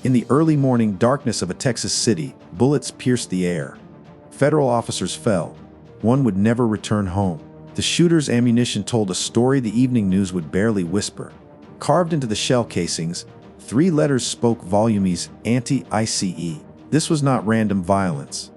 In the early morning darkness of a Texas city, bullets pierced the air. Federal officers fell. One would never return home. The shooter's ammunition told a story the evening news would barely whisper. Carved into the shell casings, 3 letters spoke volumes: anti-ICE. This was not random violence.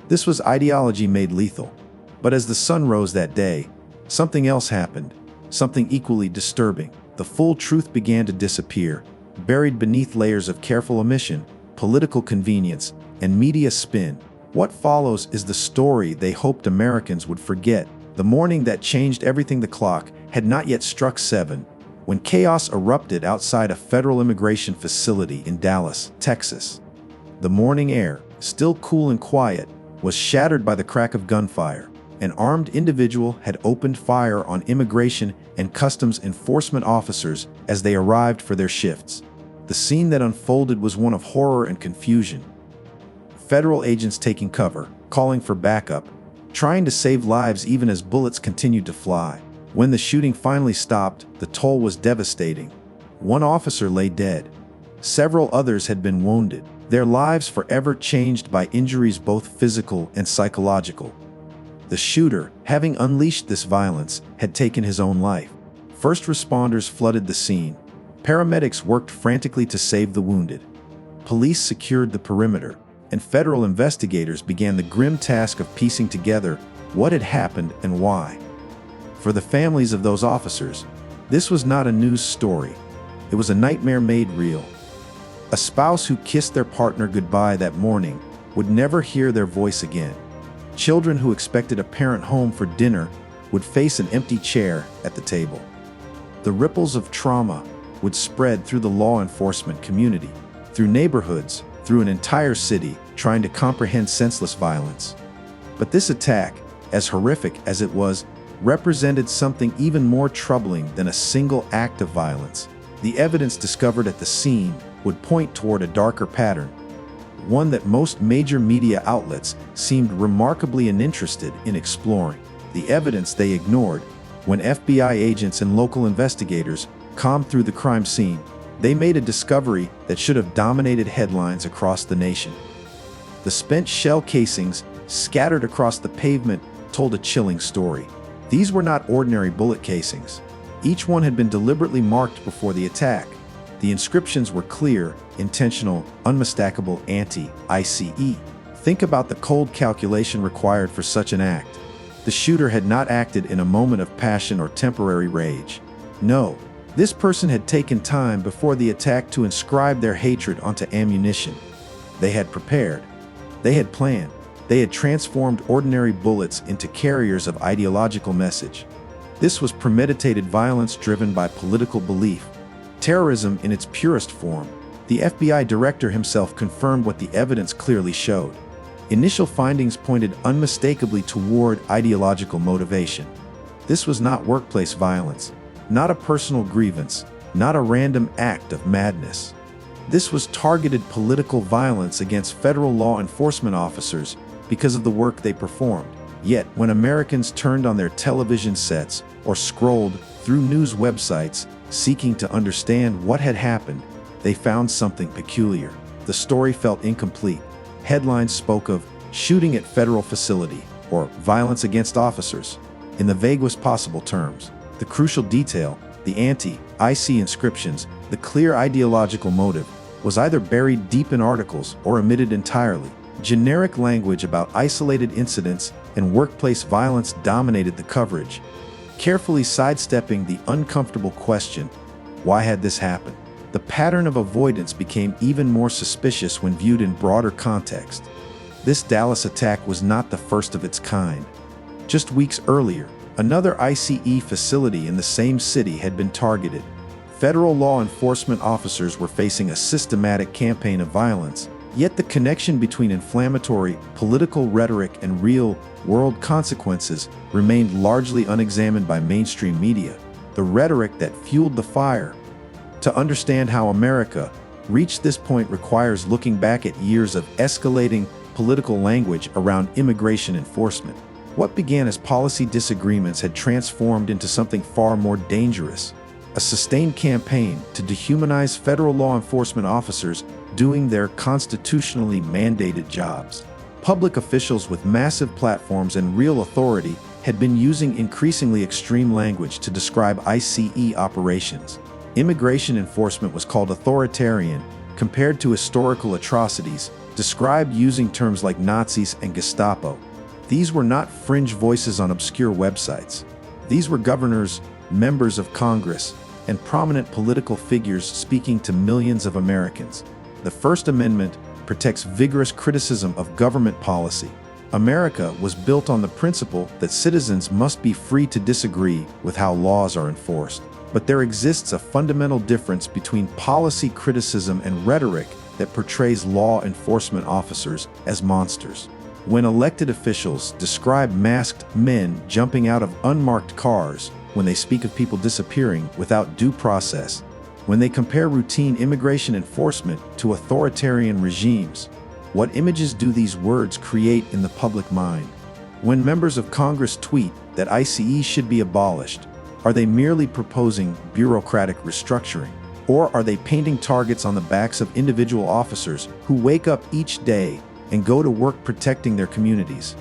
This was ideology made lethal. But as the sun rose that day, something else happened, something equally disturbing. The full truth began to disappear, buried beneath layers of careful omission, political convenience, and media spin. What follows is the story they hoped Americans would forget. The morning that changed everything. The clock had not yet struck 7 when chaos erupted outside a federal immigration facility in Dallas, Texas. The morning air, still cool and quiet, was shattered by the crack of gunfire. An armed individual had opened fire on immigration and customs enforcement officers as they arrived for their shifts. The scene that unfolded was one of horror and confusion. Federal agents taking cover, calling for backup, trying to save lives even as bullets continued to fly. When the shooting finally stopped, the toll was devastating. 1 officer lay dead. Several others had been wounded, their lives forever changed by injuries both physical and psychological. The shooter, having unleashed this violence, had taken his own life. First responders flooded the scene. Paramedics worked frantically to save the wounded. Police secured the perimeter, and federal investigators began the grim task of piecing together what had happened and why. For the families of those officers, this was not a news story. It was a nightmare made real. A spouse who kissed their partner goodbye that morning would never hear their voice again. Children who expected a parent home for dinner would face an empty chair at the table. The ripples of trauma would spread through the law enforcement community, through neighborhoods, through an entire city, trying to comprehend senseless violence. But this attack, as horrific as it was, represented something even more troubling than a single act of violence. The evidence discovered at the scene would point toward a darker pattern, one that most major media outlets seemed remarkably uninterested in exploring. The evidence they ignored. When FBI agents and local investigators combed through the crime scene, they made a discovery that should have dominated headlines across the nation. The spent shell casings scattered across the pavement told a chilling story. These were not ordinary bullet casings. Each one had been deliberately marked before the attack. The inscriptions were clear, intentional, unmistakable: anti-ICE. Think about the cold calculation required for such an act. The shooter had not acted in a moment of passion or temporary rage. No, this person had taken time before the attack to inscribe their hatred onto ammunition. They had prepared. They had planned. They had transformed ordinary bullets into carriers of ideological message. This was premeditated violence driven by political belief. Terrorism in its purest form. The FBI director himself confirmed what the evidence clearly showed. Initial findings pointed unmistakably toward ideological motivation. This was not workplace violence, not a personal grievance, not a random act of madness. This was targeted political violence against federal law enforcement officers because of the work they performed. Yet, when Americans turned on their television sets or scrolled through news websites seeking to understand what had happened, they found something peculiar. The story felt incomplete. Headlines spoke of shooting at federal facility or violence against officers in the vaguest possible terms. The crucial detail, the anti-ICE inscriptions, the clear ideological motive, was either buried deep in articles or omitted entirely. Generic language about isolated incidents and workplace violence dominated the coverage, carefully sidestepping the uncomfortable question, why had this happened? The pattern of avoidance became even more suspicious when viewed in broader context. This Dallas attack was not the first of its kind. Just weeks earlier, another ICE facility in the same city had been targeted. Federal law enforcement officers were facing a systematic campaign of violence, yet the connection between inflammatory political rhetoric and real-world consequences remained largely unexamined by mainstream media. The rhetoric that fueled the fire. To understand how America reached this point requires looking back at years of escalating political language around immigration enforcement. What began as policy disagreements had transformed into something far more dangerous. A sustained campaign to dehumanize federal law enforcement officers doing their constitutionally mandated jobs. Public officials with massive platforms and real authority had been using increasingly extreme language to describe ICE operations. Immigration enforcement was called authoritarian, compared to historical atrocities, described using terms like Nazis and Gestapo. These were not fringe voices on obscure websites. These were governors, members of Congress, and prominent political figures speaking to millions of Americans. The First Amendment protects vigorous criticism of government policy. America was built on the principle that citizens must be free to disagree with how laws are enforced. But there exists a fundamental difference between policy criticism and rhetoric that portrays law enforcement officers as monsters. When elected officials describe masked men jumping out of unmarked cars, when they speak of people disappearing without due process, when they compare routine immigration enforcement to authoritarian regimes, what images do these words create in the public mind? When members of Congress tweet that ICE should be abolished, are they merely proposing bureaucratic restructuring? Or are they painting targets on the backs of individual officers who wake up each day and go to work protecting their communities?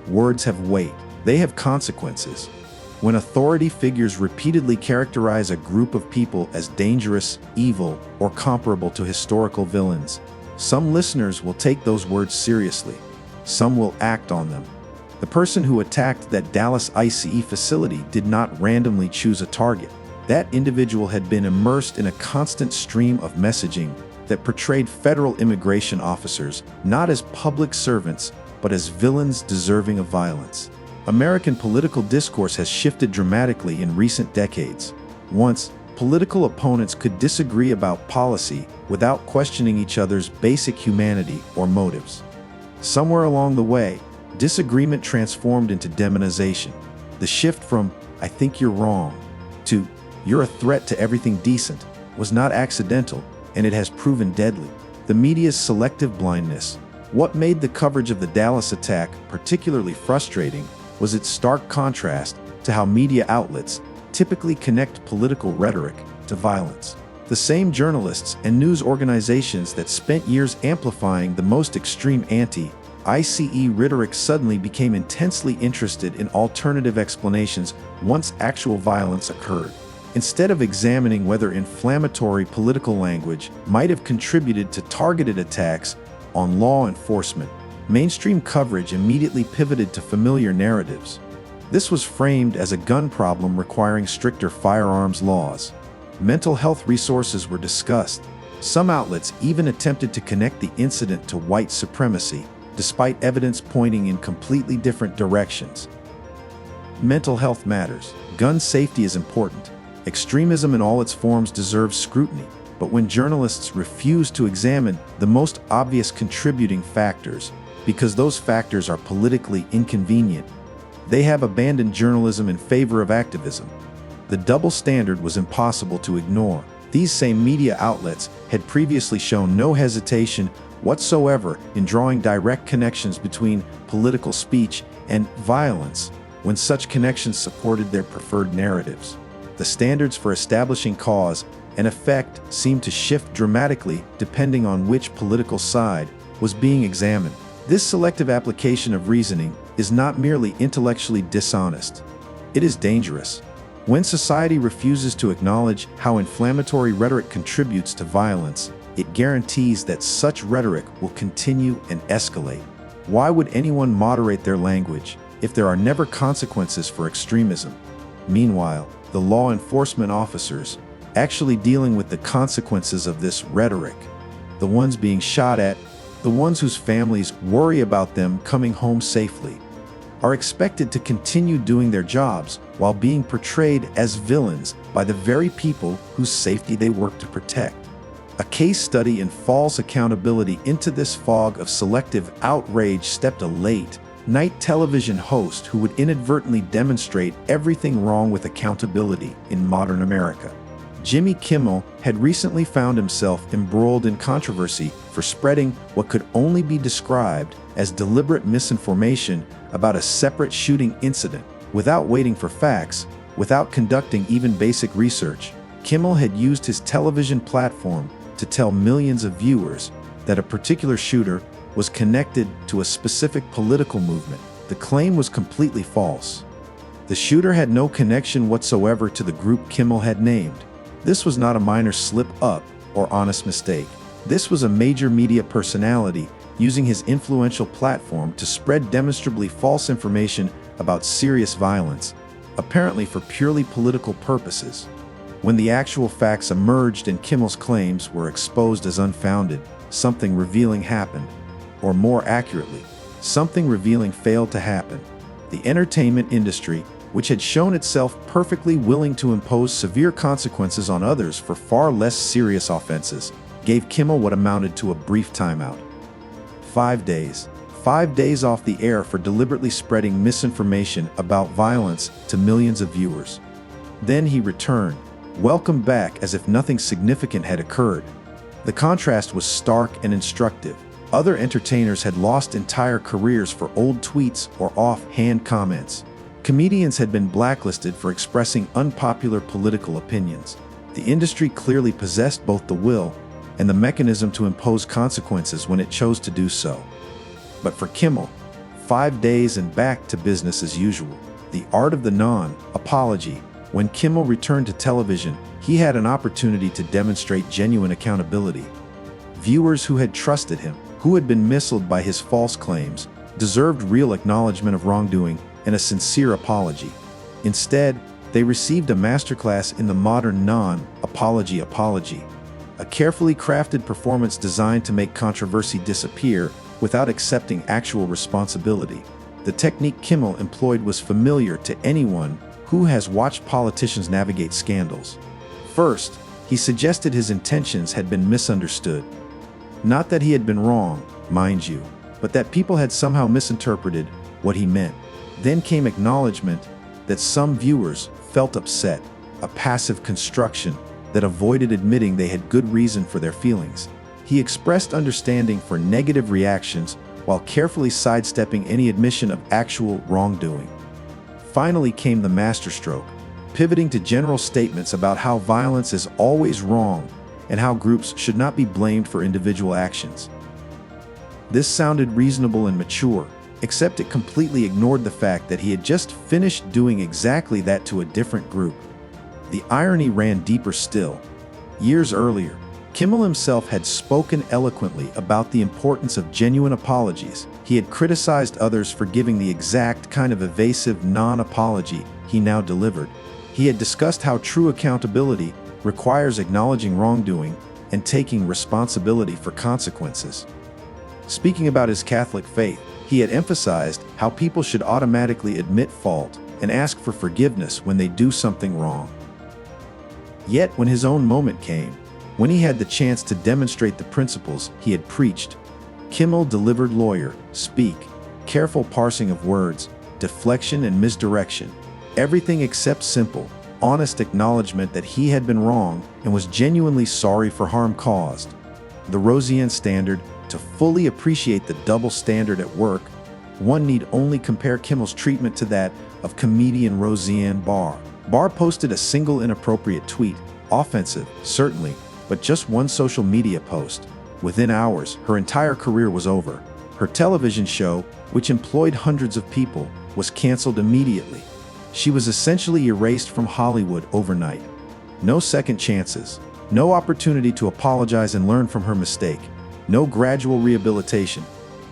Words have weight. They have consequences. When authority figures repeatedly characterize a group of people as dangerous, evil, or comparable to historical villains, some listeners will take those words seriously. Some will act on them. The person who attacked that Dallas ICE facility did not randomly choose a target. That individual had been immersed in a constant stream of messaging that portrayed federal immigration officers not as public servants, but as villains deserving of violence. American political discourse has shifted dramatically in recent decades. Once, political opponents could disagree about policy without questioning each other's basic humanity or motives. Somewhere along the way, disagreement transformed into demonization. The shift from, "I think you're wrong," to, "You're a threat to everything decent," was not accidental, and it has proven deadly. The media's selective blindness. What made the coverage of the Dallas attack particularly frustrating was its stark contrast to how media outlets typically connect political rhetoric to violence. The same journalists and news organizations that spent years amplifying the most extreme anti-ICE rhetoric suddenly became intensely interested in alternative explanations once actual violence occurred. Instead of examining whether inflammatory political language might have contributed to targeted attacks on law enforcement, mainstream coverage immediately pivoted to familiar narratives. This was framed as a gun problem requiring stricter firearms laws. Mental health resources were discussed. Some outlets even attempted to connect the incident to white supremacy, despite evidence pointing in completely different directions. Mental health matters. Gun safety is important. Extremism in all its forms deserves scrutiny. But when journalists refuse to examine the most obvious contributing factors, because those factors are politically inconvenient, they have abandoned journalism in favor of activism. The double standard was impossible to ignore. These same media outlets had previously shown no hesitation whatsoever in drawing direct connections between political speech and violence when such connections supported their preferred narratives. The standards for establishing cause and effect seemed to shift dramatically depending on which political side was being examined. This selective application of reasoning is not merely intellectually dishonest. It is dangerous. When society refuses to acknowledge how inflammatory rhetoric contributes to violence, it guarantees that such rhetoric will continue and escalate. Why would anyone moderate their language if there are never consequences for extremism? Meanwhile, the law enforcement officers actually dealing with the consequences of this rhetoric, the ones being shot at, the ones whose families worry about them coming home safely, are expected to continue doing their jobs while being portrayed as villains by the very people whose safety they work to protect. A case study in false accountability into this fog of selective outrage stepped a late-night television host who would inadvertently demonstrate everything wrong with accountability in modern America. Jimmy Kimmel had recently found himself embroiled in controversy for spreading what could only be described as deliberate misinformation about a separate shooting incident. Without waiting for facts, without conducting even basic research, Kimmel had used his television platform to tell millions of viewers that a particular shooter was connected to a specific political movement. The claim was completely false. The shooter had no connection whatsoever to the group Kimmel had named. This was not a minor slip-up or honest mistake. This was a major media personality using his influential platform to spread demonstrably false information about serious violence, apparently for purely political purposes. When the actual facts emerged and Kimmel's claims were exposed as unfounded, something revealing happened. Or more accurately, something revealing failed to happen. The entertainment industry, which had shown itself perfectly willing to impose severe consequences on others for far less serious offenses, gave Kimmel what amounted to a brief timeout. 5 days. 5 days off the air for deliberately spreading misinformation about violence to millions of viewers. Then he returned, welcomed back as if nothing significant had occurred. The contrast was stark and instructive. Other entertainers had lost entire careers for old tweets or off-hand comments. Comedians had been blacklisted for expressing unpopular political opinions. The industry clearly possessed both the will and the mechanism to impose consequences when it chose to do so. But for Kimmel, 5 days and back to business as usual. The art of the non-apology. When Kimmel returned to television, he had an opportunity to demonstrate genuine accountability. Viewers who had trusted him, who had been misled by his false claims, deserved real acknowledgement of wrongdoing and a sincere apology. Instead, they received a masterclass in the modern non-apology apology, a carefully crafted performance designed to make controversy disappear without accepting actual responsibility. The technique Kimmel employed was familiar to anyone who has watched politicians navigate scandals. First, he suggested his intentions had been misunderstood. Not that he had been wrong, mind you, but that people had somehow misinterpreted what he meant. Then came acknowledgement that some viewers felt upset, a passive construction that avoided admitting they had good reason for their feelings. He expressed understanding for negative reactions while carefully sidestepping any admission of actual wrongdoing. Finally came the masterstroke, pivoting to general statements about how violence is always wrong and how groups should not be blamed for individual actions. This sounded reasonable and mature, except it completely ignored the fact that he had just finished doing exactly that to a different group. The irony ran deeper still. Years earlier, Kimmel himself had spoken eloquently about the importance of genuine apologies. He had criticized others for giving the exact kind of evasive non-apology he now delivered. He had discussed how true accountability requires acknowledging wrongdoing and taking responsibility for consequences. Speaking about his Catholic faith, he had emphasized how people should automatically admit fault and ask for forgiveness when they do something wrong. Yet when his own moment came, when he had the chance to demonstrate the principles he had preached, Kimmel delivered lawyer speak, careful parsing of words, deflection and misdirection, everything except simple, honest acknowledgement that he had been wrong and was genuinely sorry for harm caused. The Rosian standard. To fully appreciate the double standard at work, one need only compare Kimmel's treatment to that of comedian Roseanne Barr. Barr posted a single inappropriate tweet, offensive, certainly, but just one social media post. Within hours, her entire career was over. Her television show, which employed hundreds of people, was canceled immediately. She was essentially erased from Hollywood overnight. No second chances, no opportunity to apologize and learn from her mistake. No gradual rehabilitation,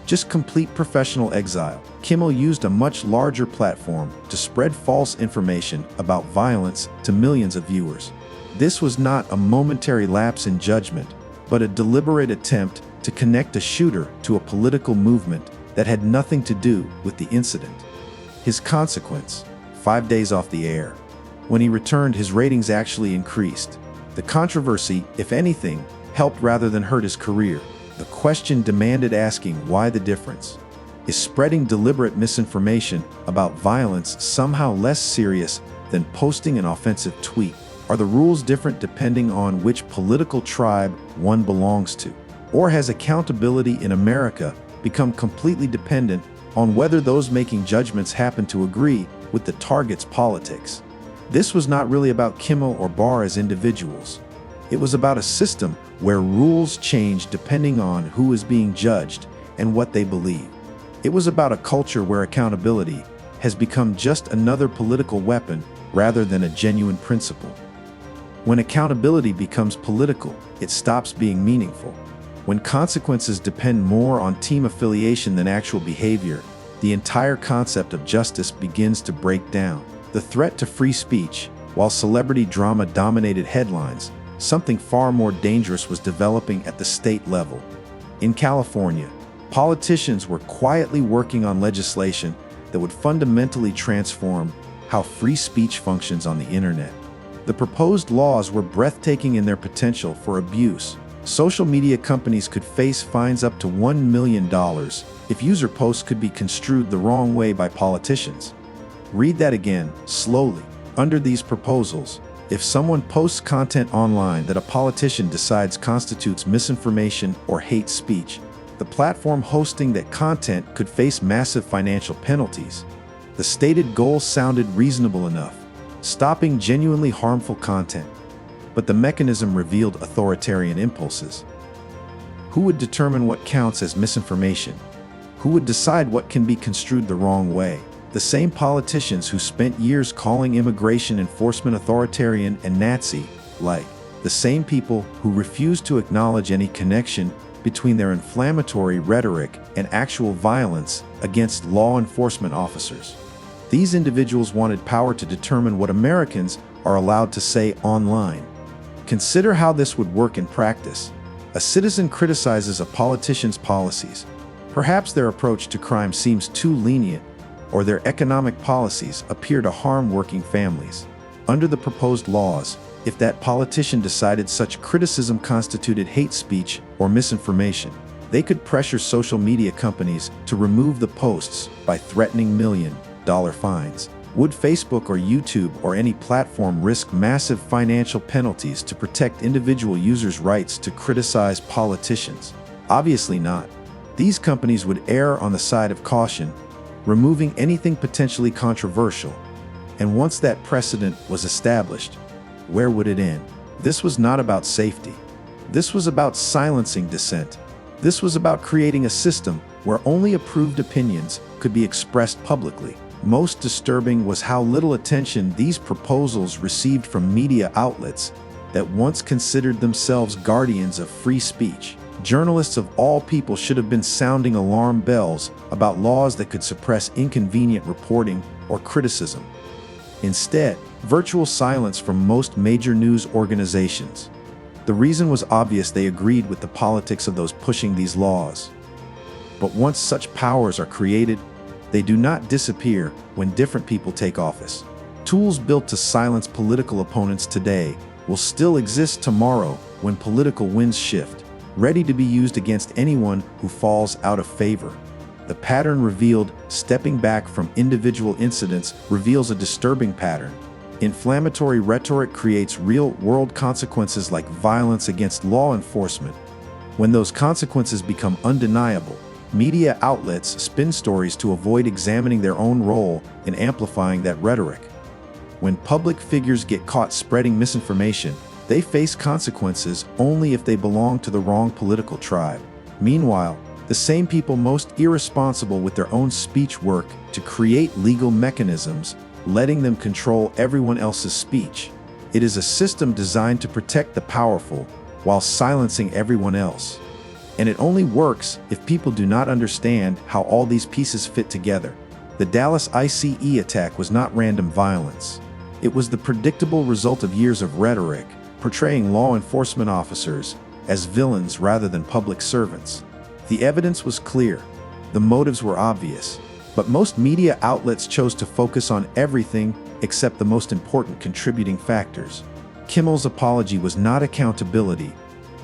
just complete professional exile. Kimmel used a much larger platform to spread false information about violence to millions of viewers. This was not a momentary lapse in judgment, but a deliberate attempt to connect a shooter to a political movement that had nothing to do with the incident. His consequence, 5 days off the air. When he returned, his ratings actually increased. The controversy, if anything, helped rather than hurt his career. The question demanded asking why the difference. Is spreading deliberate misinformation about violence somehow less serious than posting an offensive tweet? Are the rules different depending on which political tribe one belongs to? Or has accountability in America become completely dependent on whether those making judgments happen to agree with the target's politics? This was not really about Kimmel or Barr as individuals. It was about a system where rules changed depending on who is being judged and what they believe. It was about a culture where accountability has become just another political weapon rather than a genuine principle. When accountability becomes political, it stops being meaningful. When consequences depend more on team affiliation than actual behavior, the entire concept of justice begins to break down. The threat to free speech, while celebrity drama dominated headlines, something far more dangerous was developing at the state level. In California, politicians were quietly working on legislation that would fundamentally transform how free speech functions on the internet. The proposed laws were breathtaking in their potential for abuse. Social media companies could face fines up to $1 million if user posts could be construed the wrong way by politicians. Read that again, slowly. Under these proposals, if someone posts content online that a politician decides constitutes misinformation or hate speech, the platform hosting that content could face massive financial penalties. The stated goal sounded reasonable enough, stopping genuinely harmful content. But the mechanism revealed authoritarian impulses. Who would determine what counts as misinformation? Who would decide what can be construed the wrong way? The same politicians who spent years calling immigration enforcement authoritarian and Nazi-like. The same people who refused to acknowledge any connection between their inflammatory rhetoric and actual violence against law enforcement officers. These individuals wanted power to determine what Americans are allowed to say online. Consider how this would work in practice. A citizen criticizes a politician's policies. Perhaps their approach to crime seems too lenient, or their economic policies appear to harm working families. Under the proposed laws, if that politician decided such criticism constituted hate speech or misinformation, they could pressure social media companies to remove the posts by threatening million-dollar fines. Would Facebook or YouTube or any platform risk massive financial penalties to protect individual users' rights to criticize politicians? Obviously not. These companies would err on the side of caution, removing anything potentially controversial. And once that precedent was established, where would it end? This was not about safety. This was about silencing dissent. This was about creating a system where only approved opinions could be expressed publicly. Most disturbing was how little attention these proposals received from media outlets that once considered themselves guardians of free speech. Journalists of all people should have been sounding alarm bells about laws that could suppress inconvenient reporting or criticism. Instead, virtual silence from most major news organizations. The reason was obvious: they agreed with the politics of those pushing these laws. But once such powers are created, they do not disappear when different people take office. Tools built to silence political opponents today will still exist tomorrow when political winds shift, ready to be used against anyone who falls out of favor. The pattern revealed, stepping back from individual incidents, reveals a disturbing pattern. Inflammatory rhetoric creates real-world consequences like violence against law enforcement. When those consequences become undeniable, media outlets spin stories to avoid examining their own role in amplifying that rhetoric. When public figures get caught spreading misinformation, they face consequences only if they belong to the wrong political tribe. Meanwhile, the same people most irresponsible with their own speech work to create legal mechanisms, letting them control everyone else's speech. It is a system designed to protect the powerful while silencing everyone else. And it only works if people do not understand how all these pieces fit together. The Dallas ICE attack was not random violence. It was the predictable result of years of rhetoric, portraying law enforcement officers as villains rather than public servants. The evidence was clear. The motives were obvious. But most media outlets chose to focus on everything except the most important contributing factors. Kimmel's apology was not accountability.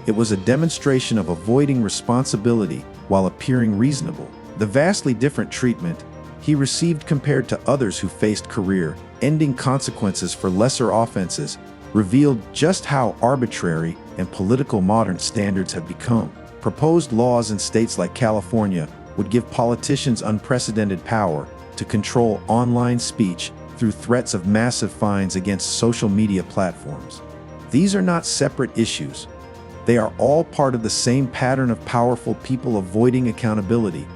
It was a demonstration of avoiding responsibility while appearing reasonable. The vastly different treatment he received compared to others who faced career-ending consequences for lesser offenses revealed just how arbitrary and political modern standards have become. Proposed laws in states like California would give politicians unprecedented power to control online speech through threats of massive fines against social media platforms. These are not separate issues. They are all part of the same pattern of powerful people avoiding accountability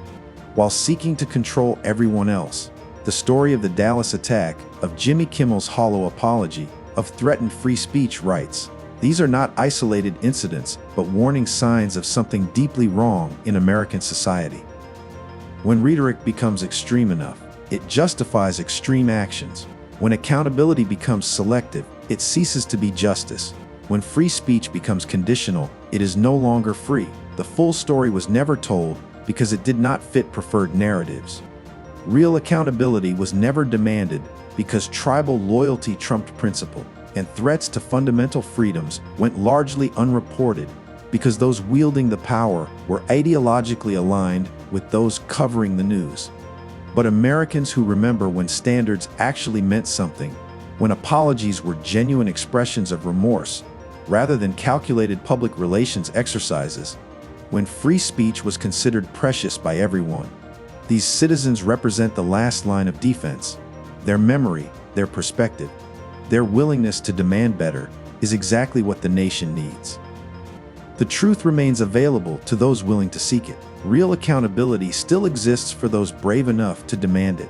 while seeking to control everyone else. The story of the Dallas attack, of Jimmy Kimmel's hollow apology, of threatened free speech rights. These are not isolated incidents, but warning signs of something deeply wrong in American society. When rhetoric becomes extreme enough, it justifies extreme actions. When accountability becomes selective, it ceases to be justice. When free speech becomes conditional, it is no longer free. The full story was never told because it did not fit preferred narratives. Real accountability was never demanded because tribal loyalty trumped principle, and threats to fundamental freedoms went largely unreported because those wielding the power were ideologically aligned with those covering the news. But Americans who remember when standards actually meant something, when apologies were genuine expressions of remorse, rather than calculated public relations exercises, when free speech was considered precious by everyone. These citizens represent the last line of defense. Their memory, their perspective, their willingness to demand better is exactly what the nation needs. The truth remains available to those willing to seek it. Real accountability still exists for those brave enough to demand it.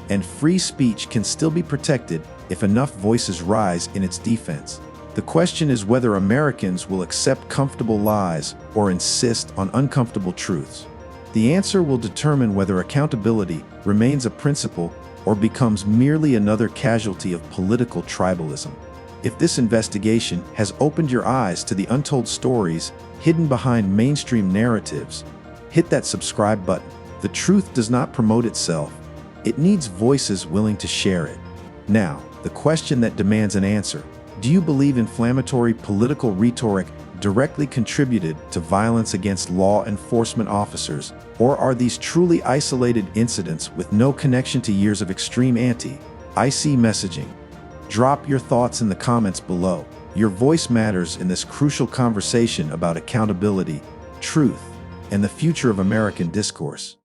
And free speech can still be protected if enough voices rise in its defense. The question is whether Americans will accept comfortable lies or insist on uncomfortable truths. The answer will determine whether accountability remains a principle or becomes merely another casualty of political tribalism. If this investigation has opened your eyes to the untold stories hidden behind mainstream narratives, hit that subscribe button. The truth does not promote itself. It needs voices willing to share it. Now, the question that demands an answer: do you believe inflammatory political rhetoric directly contributed to violence against law enforcement officers, or are these truly isolated incidents with no connection to years of extreme anti-IC messaging? Drop your thoughts in the comments below. Your voice matters in this crucial conversation about accountability, truth, and the future of American discourse.